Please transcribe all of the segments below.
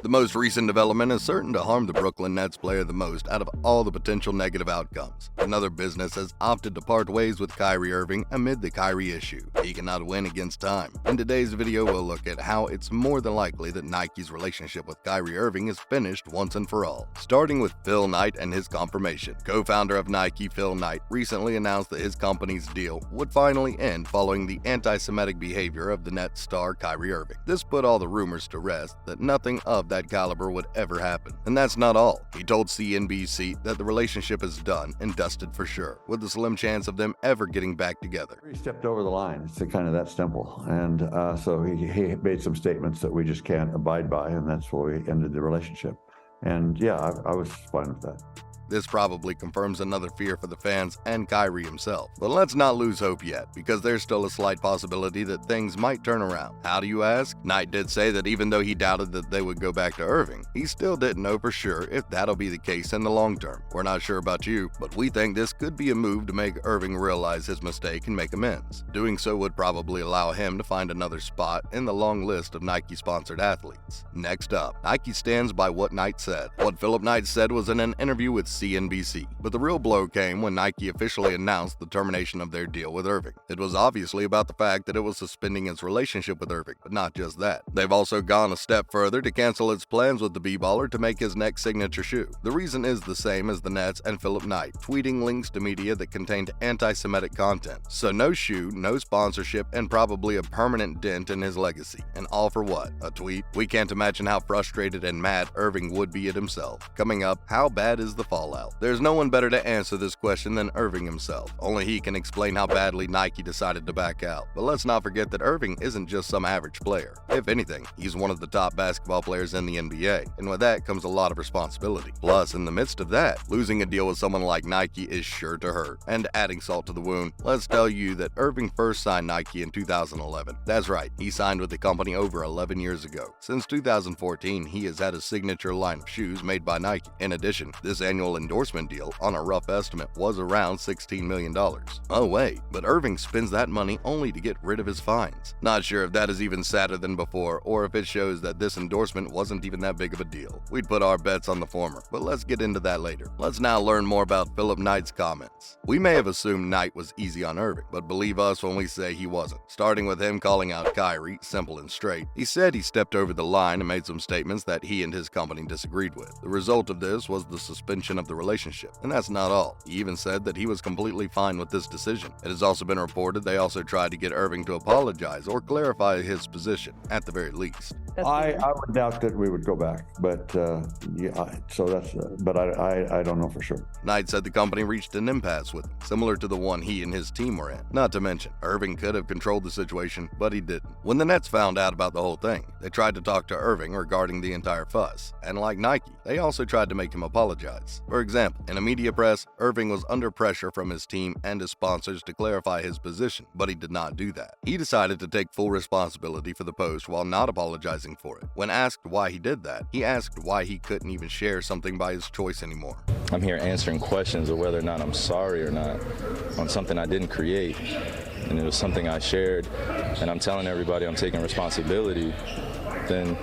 The most recent development is certain to harm the Brooklyn Nets player the most out of all the potential negative outcomes. Another business has opted to part ways with Kyrie Irving amid the Kyrie issue. He cannot win against time. In today's video, we'll look at how it's more than likely that Nike's relationship with Kyrie Irving is finished once and for all. Starting with Phil Knight and his confirmation. Co-founder of Nike, Phil Knight, recently announced that his company's deal would finally end following the anti-Semitic behavior of the Nets star Kyrie Irving. This put all the rumors to rest that nothing of that caliber would ever happen. And that's not all. He told CNBC that the relationship is done and dusted for sure, with a slim chance of them ever getting back together. He stepped over the line. It's kind of that simple. And so he made some statements that we just can't abide by, and that's why we ended the relationship. And yeah, I was fine with that. This probably confirms another fear for the fans and Kyrie himself. But let's not lose hope yet, because there's still a slight possibility that things might turn around. How do you ask? Knight did say that even though he doubted that they would go back to Irving, he still didn't know for sure if that'll be the case in the long term. We're not sure about you, but we think this could be a move to make Irving realize his mistake and make amends. Doing so would probably allow him to find another spot in the long list of Nike-sponsored athletes. Next up, Nike stands by what Knight said. What Philip Knight said was in an interview with CNBC, but the real blow came when Nike officially announced the termination of their deal with Irving. It was obviously about the fact that it was suspending its relationship with Irving, but not just that. They've also gone a step further to cancel its plans with the b-baller to make his next signature shoe. The reason is the same as the Nets and Philip Knight, tweeting links to media that contained anti-Semitic content. So no shoe, no sponsorship, and probably a permanent dent in his legacy. And all for what? A tweet? We can't imagine how frustrated and mad Irving would be at himself. Coming up, how bad is the fallout? There's no one better to answer this question than Irving himself. Only he can explain how badly Nike decided to back out. But let's not forget that Irving isn't just some average player. If anything, he's one of the top basketball players in the NBA, and with that comes a lot of responsibility. Plus, in the midst of that, losing a deal with someone like Nike is sure to hurt. And adding salt to the wound, let's tell you that Irving first signed Nike in 2011. That's right, he signed with the company over 11 years ago. Since 2014, he has had a signature line of shoes made by Nike. In addition, this annual endorsement deal, on a rough estimate, was around $16 million. Oh wait, but Irving spends that money only to get rid of his fines. Not sure if that is even sadder than before, or if it shows that this endorsement wasn't even that big of a deal. We'd put our bets on the former, but let's get into that later. Let's now learn more about Philip Knight's comments. We may have assumed Knight was easy on Irving, but believe us when we say he wasn't. Starting with him calling out Kyrie, simple and straight. He said he stepped over the line and made some statements that he and his company disagreed with. The result of this was the suspension of the relationship. And that's not all. He even said that he was completely fine with this decision. It has also been reported they also tried to get Irving to apologize or clarify his position, at the very least. I would doubt that we would go back, but yeah, so that's. But I don't know for sure. Knight said the company reached an impasse with him, similar to the one he and his team were in. Not to mention, Irving could have controlled the situation, but he didn't. When the Nets found out about the whole thing, they tried to talk to Irving regarding the entire fuss, and like Nike, they also tried to make him apologize. For example, in a media press, Irving was under pressure from his team and his sponsors to clarify his position, but he did not do that. He decided to take full responsibility for the post while not apologizing for it. When asked why he did that, he asked why he couldn't even share something by his choice anymore. I'm here answering questions of whether or not I'm sorry or not on something I didn't create, and it was something I shared, and I'm telling everybody I'm taking responsibility, then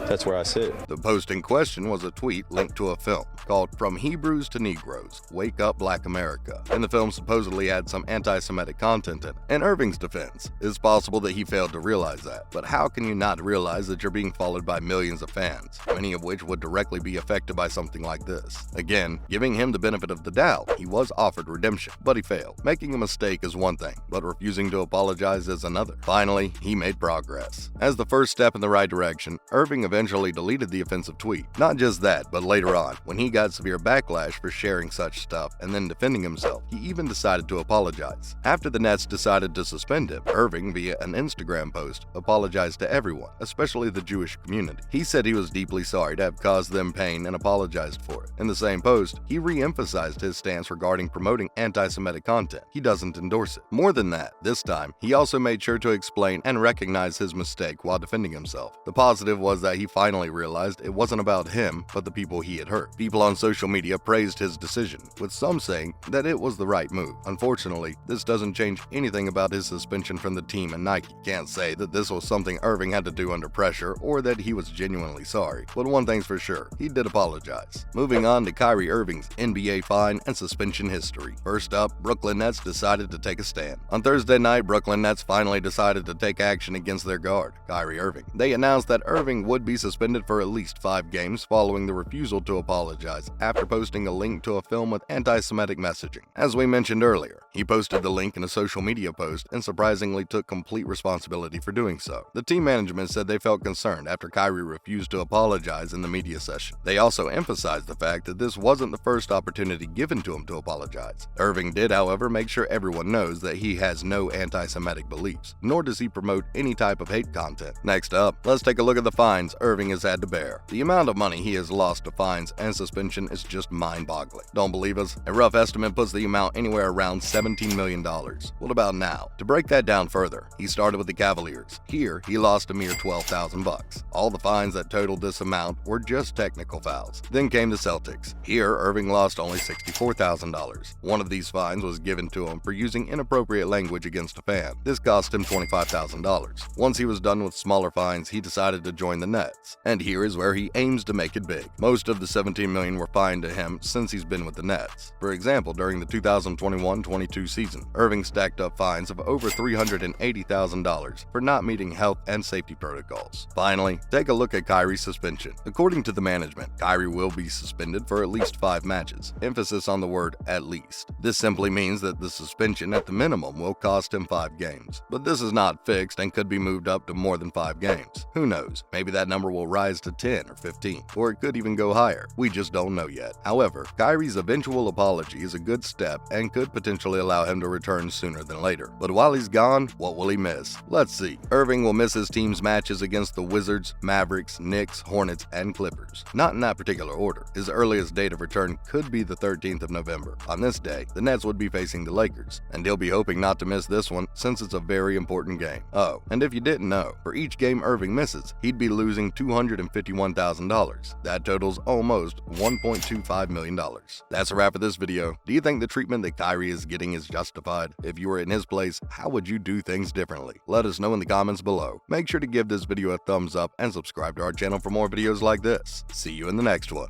that's where I sit. The post in question was a tweet linked to a film called From Hebrews to Negroes, Wake Up Black America, and the film supposedly had some anti-Semitic content in it. In Irving's defense, it's possible that he failed to realize that, but how can you not realize that you're being followed by millions of fans, many of which would directly be affected by something like this? Again, giving him the benefit of the doubt, he was offered redemption, but he failed. Making a mistake is one thing, but refusing to apologize is another. Finally, he made progress. As the first step in the right direction, Irving eventually deleted the offensive tweet. Not just that, but later on, when he got severe backlash for sharing such stuff and then defending himself, he even decided to apologize. After the Nets decided to suspend him, Irving, via an Instagram post, apologized to everyone, especially the Jewish community. He said he was deeply sorry to have caused them pain and apologized for it. In the same post, he re-emphasized his stance regarding promoting anti-Semitic content. He doesn't endorse it. More than that, this time, he also made sure to explain and recognize his mistake while defending himself. The positive was that he finally realized it wasn't about him, but the people he had hurt. People on social media praised his decision, with some saying that it was the right move. Unfortunately, this doesn't change anything about his suspension from the team and Nike. Can't say that this was something Irving had to do under pressure or that he was genuinely sorry, but one thing's for sure, he did apologize. Moving on to Kyrie Irving's NBA fine and suspension history. First up, Brooklyn Nets decided to take a stand. On Thursday night, Brooklyn Nets finally decided to take action against their guard, Kyrie Irving. They announced that Irving would be suspended for at least 5 games following the refusal to apologize after posting a link to a film with antisemitic messaging. As we mentioned earlier, he posted the link in a social media post and surprisingly took complete responsibility for doing so. The team management said they felt concerned after Kyrie refused to apologize in the media session. They also emphasized the fact that this wasn't the first opportunity given to him to apologize. Irving did, however, make sure everyone knows that he has no anti-Semitic beliefs, nor does he promote any type of hate content. Next up, let's take a look at the fines Irving has had to bear. The amount of money he has lost to fines and suspension is just mind-boggling. Don't believe us? A rough estimate puts the amount anywhere around $17 million. What about now? To break that down further, he started with the Cavaliers. Here, he lost a mere $12,000. All the fines that totaled this amount were just technical fouls. Then came the Celtics. Here, Irving lost only $64,000. One of these fines was given to him for using inappropriate language against a fan. This cost him $25,000. Once he was done with smaller fines, he decided to join the Nets. And here is where he aims to make it big. Most of the $17 million were fined to him since he's been with the Nets. For example, during the 2021-22 season, Irving stacked up fines of over $380,000 for not meeting health and safety protocols. Finally, take a look at Kyrie's suspension. According to the management, Kyrie will be suspended for at least 5 matches. Emphasis on the word at least. This simply means that the suspension at the minimum will cost him 5 games. But this is not fixed and could be moved up to more than 5 games. Who knows? Maybe that number will rise to 10 or 15, or it could even go higher. We just don't know yet. However, Kyrie's eventual apology is a good step and could potentially allow him to return sooner than later. But while he's gone, what will he miss? Let's see. Irving will miss his team's matches against the Wizards, Mavericks, Knicks, Hornets, and Clippers. Not in that particular order. His earliest date of return could be the 13th of November. On this day, the Nets would be facing the Lakers, and he'll be hoping not to miss this one since it's a very important game. Oh, and if you didn't know, for each game Irving misses, he'd be losing $251,000. That totals almost $1.25 million. That's a wrap for this video. Do you think the treatment that Kyrie is getting is justified? If you were in his place, how would you do things differently? Let us know in the comments below. Make sure to give this video a thumbs up and subscribe to our channel for more videos like this. See you in the next one.